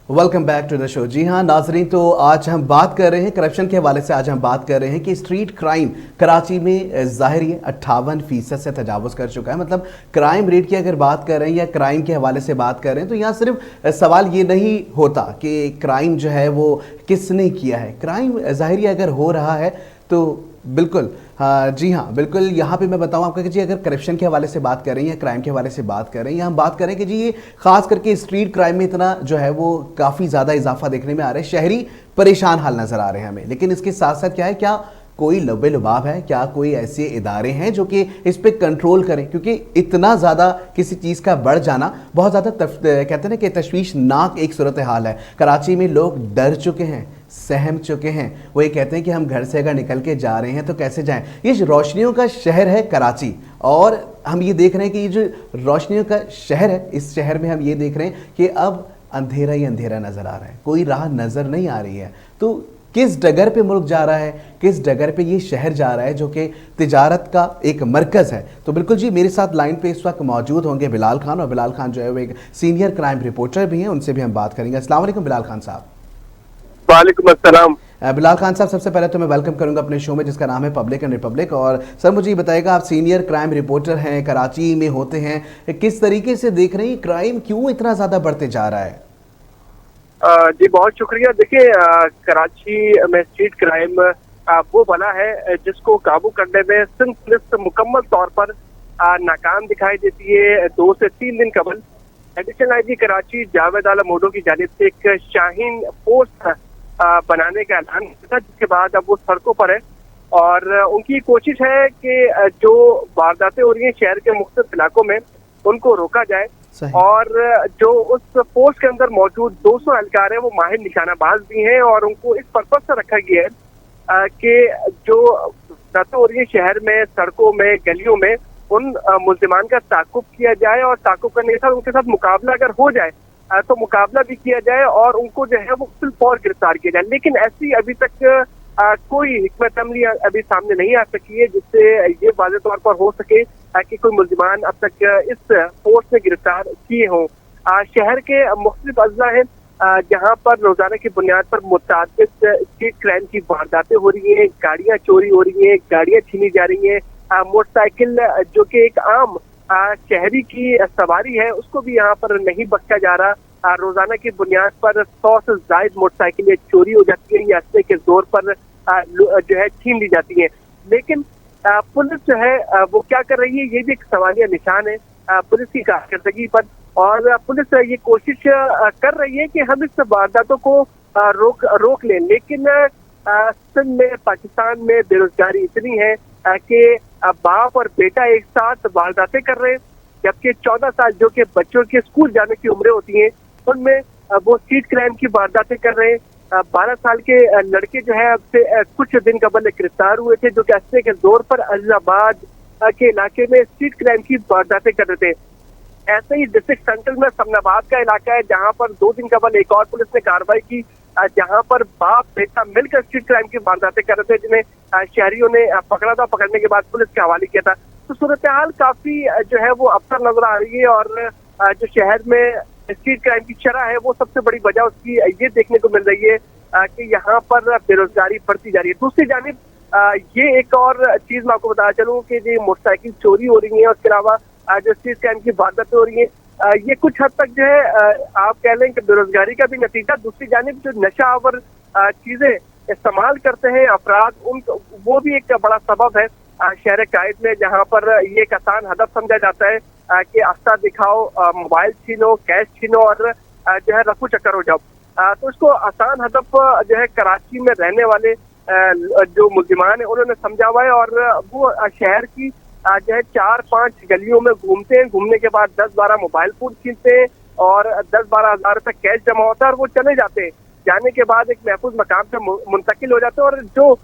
Welcome back to the show. जी हाँ नाजरीन, तो आज हम बात कर रहे हैं करप्शन के हवाले से। आज हम बात कर रहे हैं कि स्ट्रीट क्राइम कराची में ज़ाहिर है 58% से तजावुज़ कर चुका है। मतलब क्राइम रेट की अगर बात कर रहे हैं या क्राइम के हवाले से बात कर रहे हैं तो यहाँ सिर्फ सवाल ये नहीं होता कि क्राइम जो है वो किसने किया है। क्राइम ज़ाहिर अगर हो रहा है तो बिल्कुल हाँ जी हाँ बिल्कुल, यहाँ पे मैं बताऊँ आपको कि जी अगर करप्शन के हवाले से बात कर रहे हैं या क्राइम के हवाले से बात कर रहे हैं या हम बात करें कि जी ये खास करके स्ट्रीट क्राइम में इतना जो है वो काफ़ी ज़्यादा इजाफा देखने में आ रहा है। शहरी परेशान हाल नज़र आ रहे हैं हमें, लेकिन इसके साथ साथ क्या है, क्या कोई लबे लुबाब है, क्या कोई ऐसे इदारे हैं जो कि इस पे कंट्रोल करें? क्योंकि इतना ज़्यादा किसी चीज़ का बढ़ जाना बहुत ज़्यादा कहते हैं ना कि तशवीशनाक एक सूरत हाल है। कराची में लोग डर चुके हैं, सहम चुके हैं। वो ये कहते हैं कि हम घर से अगर निकल के जा रहे हैं तो कैसे जाएं। ये रोशनियों का शहर है कराची, और हम ये देख रहे हैं कि ये जो रोशनियों का शहर है, इस शहर में हम ये देख रहे हैं कि अब अंधेरा ही अंधेरा नज़र आ रहा है, कोई राह नज़र नहीं आ रही है। तो किस डगर पे मुल्क जा रहा है, किस डगर पे ये शहर जा रहा है जो कि तिजारत का एक मरकज़ है। तो बिल्कुल जी मेरे साथ लाइन पे इस वक्त मौजूद होंगे बिलाल खान, और बिलाल खान जो है वो एक सीनियर क्राइम रिपोर्टर भी हैं, उनसे भी हम बात करेंगे। अस्सलाम वालेकुम बिलाल खान साहब। वालेकुम अस्सलाम। बिलाल खान साहब, सबसे पहले तो मैं वेलकम करूंगा अपने शो में जिसका नाम है पब्लिक एंड रिपब्लिक। और सर मुझे ये बताइएगा, आप सीनियर क्राइम रिपोर्टर हैं, कराची में होते हैं, किस तरीके से देख रहे हैं क्राइम क्यों इतना ज़्यादा बढ़ते जा रहा है? जी बहुत शुक्रिया। देखिए कराची में स्ट्रीट क्राइम वो बला है जिसको काबू करने में सिंध पुलिस मुकम्मल तौर पर नाकाम दिखाई देती है। 2 से 3 दिन कबल एडिशनल आईजी कराची जावेद आलम ओडो की जानिब से एक शाहीन पोस्ट बनाने का ऐलान किया था, जिसके बाद अब वो सड़कों पर है और उनकी कोशिश है कि जो वारदातें हो रही हैं शहर के मुख्तलिफ इलाकों में उनको रोका जाए। और जो उस पोस्ट के अंदर मौजूद 200 एहलकार है वो माहिर निशानाबाज भी हैं और उनको इस पर्पज से रखा गया है कि जो वारदातें हो रही है शहर में, सड़कों में, गलियों में, उन मुल्जिमान का ताकुब किया जाए और ताकुब करने के साथ उनके साथ मुकाबला अगर हो जाए तो मुकाबला भी किया जाए और उनको जो है वो फिल फौर गिरफ्तार किया जाए। लेकिन ऐसी अभी तक कोई हिकमत अमली अभी सामने नहीं आ सकी है जिससे ये वाज़े तौर पर हो सके कि कोई मुल्जिमान अब तक इस फोर्स में गिरफ्तार किए हों। शहर के मुख्तलिफ अजला हैं जहाँ पर रोजाना की बुनियाद पर मुतअद्दिद स्ट्रीट क्राइम की वारदातें हो रही हैं, गाड़ियाँ चोरी हो रही हैं, गाड़ियाँ छीनी जा रही हैं, मोटरसाइकिल जो कि एक आम शहरी की सवारी है उसको भी यहाँ पर नहीं बख्शा जा रहा। रोजाना की बुनियाद पर 100 से ज्यादा मोटरसाइकिलें चोरी हो जाती है या अस्ते के जोर पर जो है छीन ली जाती है। लेकिन पुलिस जो है वो क्या कर रही है, ये भी एक सवालिया निशान है पुलिस की कारकर्दगी पर। और पुलिस ये कोशिश कर रही है कि हम इस वारदातों को रोक लें, लेकिन सिंध में, पाकिस्तान में बेरोजगारी इतनी है कि बाप और बेटा एक साथ वारदातें कर रहे हैं, जबकि 14 साल जो कि बच्चों के स्कूल जाने की उम्रें होती हैं उनमें वो स्ट्रीट क्राइम की वारदातें कर रहे हैं। 12 साल के लड़के जो है अब से कुछ दिन कबल गिरफ्तार हुए थे जो कि अस्ते के जोर पर अलीबाद के इलाके में स्ट्रीट क्राइम की वारदातें कर रहे थे। ऐसे ही डिस्ट्रिक्ट सेंट्रल में समनाबाद का इलाका है जहां पर 2 दिन कबल एक और पुलिस ने कार्रवाई की जहां पर बाप बेटा मिलकर स्ट्रीट क्राइम की वारदातें कर रहे थे जिन्हें शहरियों ने पकड़ा था। पकड़ने के बाद पुलिस के हवाले किया था। तो सूरत हाल काफी जो है वो अबतर नजर आ रही है और जो शहर में स्ट्रीट क्राइम की शरह है वो सबसे बड़ी वजह उसकी ये देखने को मिल रही है कि यहाँ पर बेरोजगारी बढ़ती जा रही है। दूसरी जानिब ये एक और चीज मैं आपको बताना चलूँ कि जो मोटरसाइकिल चोरी हो रही है, उसके अलावा जो स्ट्रीट क्राइम की वारदातें हो रही है, ये कुछ हद तक जो है आप कह लें कि बेरोजगारी का भी नतीजा। दूसरी जानिब जो नशा आवर चीजें इस्तेमाल करते हैं अफराद, उन वो भी एक बड़ा सबब है शहर कायद में, जहाँ पर ये एक आसान हदफ समझा जाता है कि आस्था दिखाओ, मोबाइल छीनो, कैश छीनो और जो है रफू चक्कर हो जाओ। तो इसको आसान हदफ जो है कराची में रहने वाले जो मुल्जिमान है उन्होंने समझा हुआ है और वो शहर की जो है 4-5 गलियों में घूमते हैं। घूमने के बाद 10-12 मोबाइल फोन छीनते हैं और 10-12 हज़ार रुपये कैश जमा होता है और वो चले जाते हैं। जाने के बाद एक महफूज मकाम से मुंतकिल हो जाते हैं और जो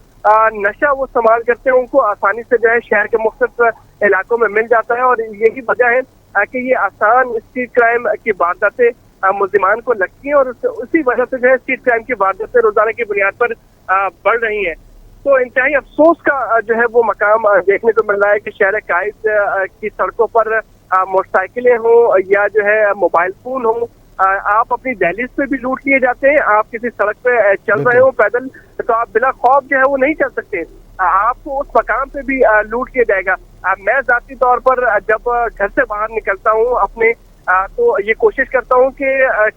नशा वो इस्तेमाल करते हैं उनको आसानी से जो है शहर के मुख्तलिफ इलाकों में मिल जाता है। और यही वजह है कि ये आसान स्ट्रीट क्राइम की वारदातें मुल्जिमान को लगती हैं और उसी वजह से जो है स्ट्रीट क्राइम की वारदातें रोजाना की बुनियाद पर बढ़ रही हैं। तो इंतहाई अफसोस का जो है वो मकाम देखने को मिल रहा है कि शहर कायद की सड़कों पर मोटरसाइकिलें हों या जो है मोबाइल फोन हों, आप अपनी दहलीज पे भी लूट लिए जाते हैं। आप किसी सड़क पे चल रहे हो पैदल तो आप बिना खौफ जो है वो नहीं चल सकते, आपको उस मकाम पे भी लूट किया जाएगा। मैं जाती तौर पर जब घर से बाहर निकलता हूँ अपने तो ये कोशिश करता हूँ कि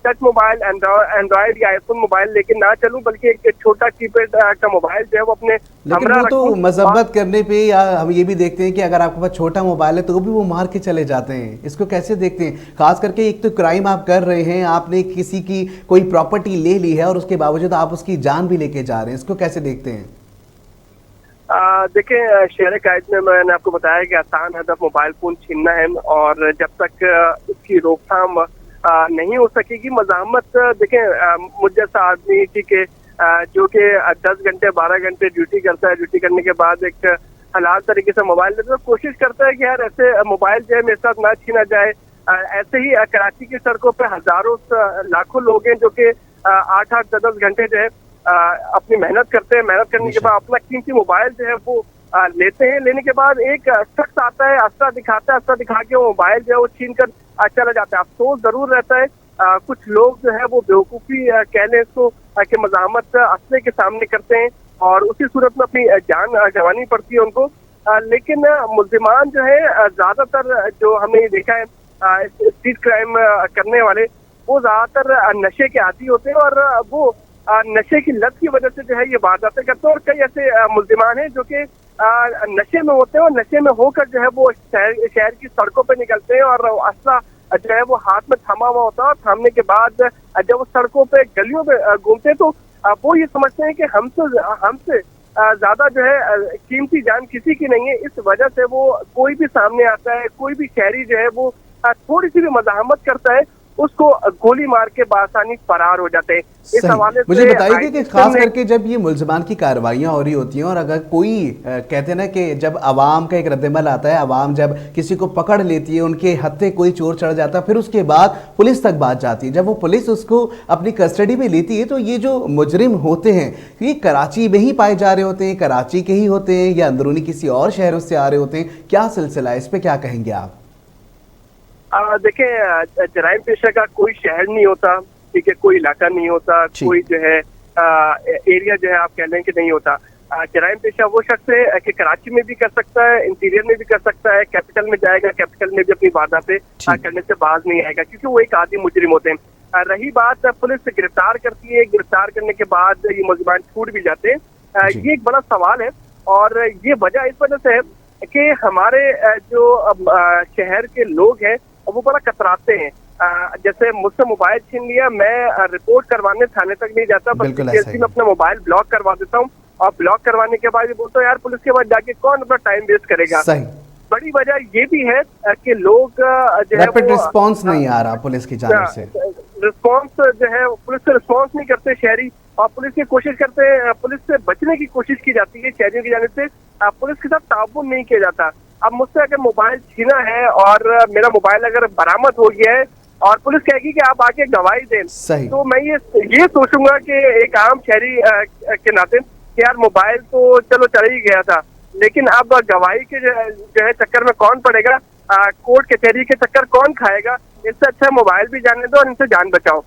टच मोबाइल, एंड्रॉयड या आईफोन मोबाइल लेके ना चलूं, बल्कि एक छोटा कीपैड का मोबाइल जो है वो अपने लेकिन वो तो मजब्बत करने पे या हम ये भी देखते हैं कि अगर आपके पास छोटा मोबाइल है तो भी वो मार के चले जाते हैं। इसको कैसे देखते हैं? खास करके एक तो क्राइम आप कर रहे हैं, आपने किसी की कोई प्रॉपर्टी ले ली है और उसके बावजूद आप उसकी जान भी लेके जा रहे हैं, इसको कैसे देखते हैं? देखिए शहर कायद में मैंने आपको बताया कि आसान हदफ मोबाइल फोन छीनना है और जब तक इसकी रोकथाम नहीं हो सकेगी, मज़ाहमत देखें मुझ जैसा आदमी कि जो कि 10 घंटे 12 घंटे ड्यूटी करता है, ड्यूटी करने के बाद एक हलाल तरीके से मोबाइल लेता है तो कोशिश करता है कि यार ऐसे मोबाइल जो है मेरे साथ ना छीना जाए। ऐसे ही कराची की सड़कों पर हजारों लाखों लोग हैं जो कि 8-8 10-10 घंटे जो है अपनी मेहनत करते हैं। मेहनत करने के बाद अपना कीमती मोबाइल जो है वो लेते हैं। लेने के बाद एक शख्स आता है, अस्ता दिखाता है, अस्ता दिखा के वो मोबाइल जो है वो छीन कर चला जाता है। अफसोस जरूर रहता है कुछ लोग जो है वो बेवकूफ़ी कह लें इसको कि मज़ाहमत असले के सामने करते हैं और उसी सूरत में अपनी जान गंवानी पड़ती है उनको। लेकिन मुल्जिमान जो है ज़्यादातर जो हमने ये देखा है स्ट्रीट क्राइम करने वाले वो ज़्यादातर नशे के आदी होते हैं और वो नशे की लत की वजह से जो है ये वारदातें करते हैं। और कई ऐसे मुल्जिमान हैं जो कि नशे में होते हैं और नशे में होकर जो है वो शहर की सड़कों पे निकलते हैं और असला जो है वो हाथ में थमा हुआ होता है, और थामने के बाद जब वो सड़कों पे गलियों में घूमते हैं तो वो ये समझते हैं कि हमसे ज्यादा जो है कीमती जान किसी की नहीं है। इस वजह से वो कोई भी सामने आता है, कोई भी शहरी जो है वो थोड़ी सी भी मज़ाहमत करता है, उसको गोली मार के बासानी फरार हो जाते हैं। इस हवाले से मुझे बताइए कि खास करके जब ये मुल्ज़िमान की कार्रवाइयां हो रही होती हैं और अगर कोई कहते हैं ना कि जब आवाम का एक रद्दमल आता है, आवाम जब किसी को पकड़ लेती है, उनके हत्थे कोई चोर चढ़ जाता है, फिर उसके बाद पुलिस तक बात जाती है, जब वो पुलिस उसको अपनी कस्टडी में लेती है, तो ये जो मुजरिम होते हैं ये कराची में ही पाए जा रहे होते हैं, कराची के ही होते हैं या अंदरूनी किसी और शहरों से आ रहे होते हैं? क्या सिलसिला है, इस पर क्या कहेंगे आप? देखें, जराइम पेशा का कोई शहर नहीं होता, ठीक है, कोई इलाका नहीं होता, कोई जो है एरिया जो है आप कह लें कि नहीं होता। जराइम पेशा वो शख्स है कि कराची में भी कर सकता है, इंटीरियर में भी कर सकता है, कैपिटल में जाएगा, कैपिटल में भी अपनी वारदातें करने से बाज नहीं आएगा, क्योंकि वो एक आदि मुजरिम होते हैं। रही बात पुलिस गिरफ्तार करती है, गिरफ्तार करने के बाद ये मुलजिमान छूट भी जाते हैं, ये एक बड़ा सवाल है। और ये वजह इस वजह से है कि हमारे जो शहर के लोग हैं वो बड़ा कतराते हैं। जैसे मुझसे मोबाइल छीन लिया, मैं रिपोर्ट करवाने थाने तक नहीं जाता, बस में अपना मोबाइल ब्लॉक करवा देता हूँ, और ब्लॉक करवाने के बाद ये बोलता हूँ यार पुलिस के बाद जाके कौन अपना टाइम वेस्ट करेगा। बड़ी वजह ये भी है कि लोग जो है रिस्पॉन्स नहीं आ रहा पुलिस की जानिब से, रिस्पॉन्स जो है पुलिस से रिस्पॉन्स नहीं करते शहरी, और पुलिस की कोशिश करते हैं, पुलिस से बचने की कोशिश की जाती है शहरियों की जानिब से, पुलिस के साथ ताउन नहीं किया जाता। अब मुझसे अगर मोबाइल छीना है और मेरा मोबाइल अगर बरामद हो गया है और पुलिस कहेगी कि आप आके गवाही दें, तो मैं ये सोचूंगा कि एक आम शहरी के नाते कि यार मोबाइल तो चलो चला ही गया था, लेकिन अब गवाही के जो है चक्कर में कौन पड़ेगा, कोर्ट कचहरी के चक्कर कौन खाएगा, इससे अच्छा मोबाइल भी जाने दो और इनसे जान बचाओ।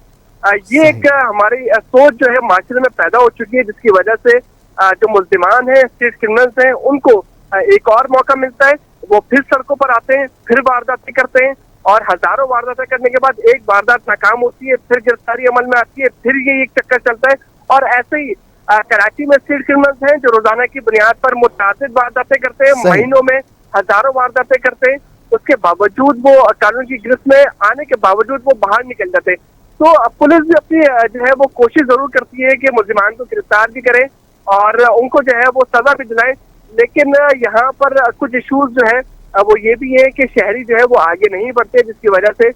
ये एक हमारी सोच जो है माशरे में पैदा हो चुकी है, जिसकी वजह से जो मुल्जिमान हैं, स्ट्रीट क्रिमिनल्स हैं, उनको एक और मौका मिलता है, वो फिर सड़कों पर आते हैं, फिर वारदातें करते हैं, और हजारों वारदातें करने के बाद एक वारदात नाकाम होती है, फिर गिरफ्तारी अमल में आती है, फिर ये एक चक्कर चलता है। और ऐसे ही कराची में स्ट्रीट क्रिमिनल्स हैं जो रोजाना की बुनियाद पर मुतअद्दिद वारदातें करते हैं, महीनों में हजारों वारदातें करते हैं, उसके बावजूद वो कानून की गिरफ्त में आने के बावजूद वो बाहर निकल जाते हैं। तो पुलिस भी अपनी जो है वो कोशिश जरूर करती है कि मुल्जिमान को गिरफ्तार भी करे और उनको जो है वो सजा भी दिलाए, लेकिन यहाँ पर कुछ इश्यूज जो है वो ये भी है कि शहरी जो है वो आगे नहीं बढ़ते, जिसकी वजह से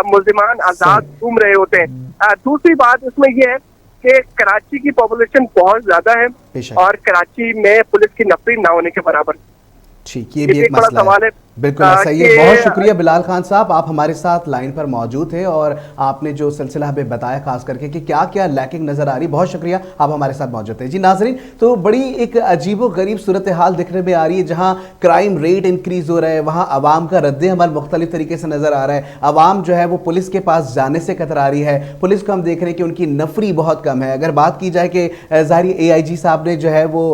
मुल्जिमान आजाद घूम रहे होते हैं। दूसरी बात इसमें यह है कि कराची की पॉपुलेशन बहुत ज्यादा है और कराची में पुलिस की नफरी ना होने के बराबर। ठीक, ये भी एक मसला सवाल है। बिल्कुल ऐसा ही है। बहुत शुक्रिया बिलाल खान साहब, आप हमारे साथ लाइन पर मौजूद थे और आपने जो सिलसिला हमें बताया खास करके कि क्या क्या लैकिंग नजर आ रही, बहुत शुक्रिया, आप हमारे साथ मौजूद थे। जी नाजरीन, तो बड़ी एक अजीबो गरीब सूरत हाल दिखने में आ रही है, जहां क्राइम रेट इंक्रीज हो रहा है, वहां आवाम का रद्द अमल मुख्तलिफ तरीके से नजर आ रहा है। आवाम जो है वो पुलिस के पास जाने से कतरा रही है, पुलिस को हम देख रहे हैं कि उनकी नफरी बहुत कम है। अगर बात की जाए कि ज़ाहिर AIG साहब ने जो है वो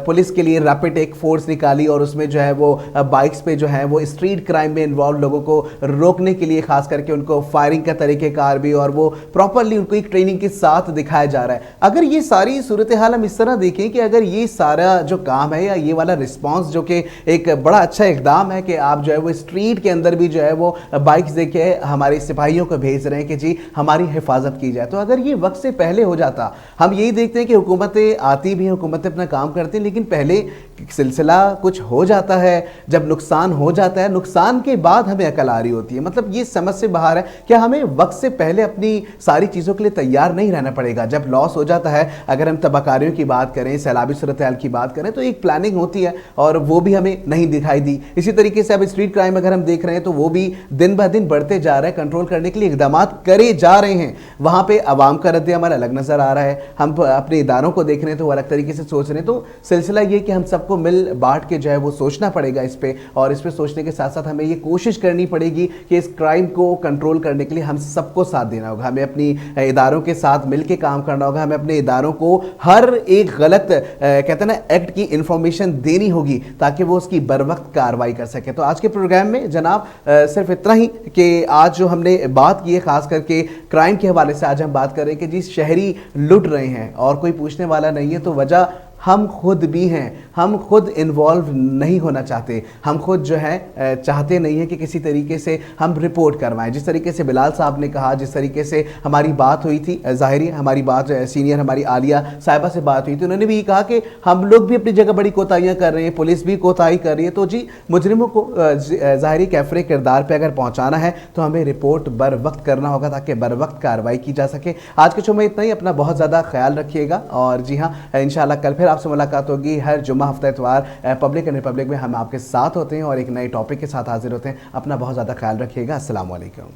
पुलिस के लिए रैपिड टेक फोर्स निकाली और उसमें जो है वो बाइक्स पे जो है वो स्ट्रीट क्राइम में इन्वॉल्व लोगों को रोकने के लिए खास करके उनको फायरिंग का तरीक़ेकार भी और वो प्रॉपरली उनको एक ट्रेनिंग के साथ दिखाया जा रहा है। अगर ये सारी सूरत हाल हम इस तरह देखें कि अगर ये सारा जो काम है या ये वाला रिस्पॉन्स जो कि एक बड़ा अच्छा इकदाम है कि आप जो है वो स्ट्रीट के अंदर भी जो है वो बाइक्स देके हमारे सिपाहियों को भेज रहे हैं कि जी हमारी हिफाजत की जाए, तो अगर ये वक्त से पहले हो जाता। हम यही देखते हैं कि हुकूमतें आती भी हैं, हुकूमतें अपना काम करती हैं, लेकिन पहले सिलसिला कुछ हो जाता है, जब नुकसान हो जाता है, नुकसान के बाद हमें अकल आ रही होती है। मतलब ये समझ से बाहर है कि हमें वक्त से पहले अपनी सारी चीज़ों के लिए तैयार नहीं रहना पड़ेगा। जब लॉस हो जाता है, अगर हम तबाकारियों की बात करें, सैलाबी सूरत हाल की बात करें, तो एक प्लानिंग होती है और वो भी हमें नहीं दिखाई दी। इसी तरीके से अब स्ट्रीट क्राइम अगर हम देख रहे हैं तो वो भी दिन ब दिन बढ़ते जा रहा है, कंट्रोल करने के लिए इकदाम करे जा रहे हैं। वहाँ पर आवाम का रद्द अमल अलग नज़र आ रहा है, हम अपने इदारों को देख रहे हैं तो वो अलग तरीके से सोच रहे हैं। तो सिलसिला ये कि हम सबको मिल बांट के जो है वो सोचना पड़ेगा इस पे, और इस पे सोचने के साथ साथ हमें ये कोशिश करनी पड़ेगी कि इस क्राइम को कंट्रोल करने के लिए हम सबको साथ देना होगा, हमें अपनी इदारों के साथ मिलकर काम करना होगा, हमें अपने इदारों को हर एक गलत कहते हैं ना एक्ट की इंफॉर्मेशन देनी होगी ताकि वो उसकी बर वक्त कार्रवाई कर सके। तो आज के प्रोग्राम में जनाब सिर्फ इतना ही कि आज जो हमने बात की है खास करके क्राइम के हवाले से, आज हम बात कर रहे हैं कि जी शहरी लुट रहे हैं और कोई पूछने वाला नहीं है, तो वजह हम खुद भी हैं, हम खुद इन्वॉल्व नहीं होना चाहते, हम खुद जो है चाहते नहीं हैं कि किसी तरीके से हम रिपोर्ट करवाएं। जिस तरीके से बिलाल साहब ने कहा, जिस तरीके से हमारी बात हुई थी, ज़ाहिर है हमारी बात सीनियर हमारी आलिया साहिबा से बात हुई थी, उन्होंने भी कहा कि हम लोग भी अपनी जगह बड़ी कोताहियाँ कर रहे हैं, पुलिस भी कोताही कर रही है। तो जी मुजरिमों को ज़ाहिर कैफरे किरदार पर अगर पहुँचाना है तो हमें रिपोर्ट बर वक्त करना होगा ताकि बर वक्त कार्रवाई की जा सके। आज के शो में इतना ही, अपना बहुत ज़्यादा ख्याल रखिएगा और जी हाँ इंशाल्लाह कल फिर आपसे मुलाकात होगी। हर जुम्मा हफ्ता इतवार पब्लिक एंड रिपब्लिक में हम आपके साथ होते हैं और एक नए टॉपिक के साथ हाजिर होते हैं। अपना बहुत ज़्यादा ख्याल रखिएगा। अस्सलाम वालेकुम।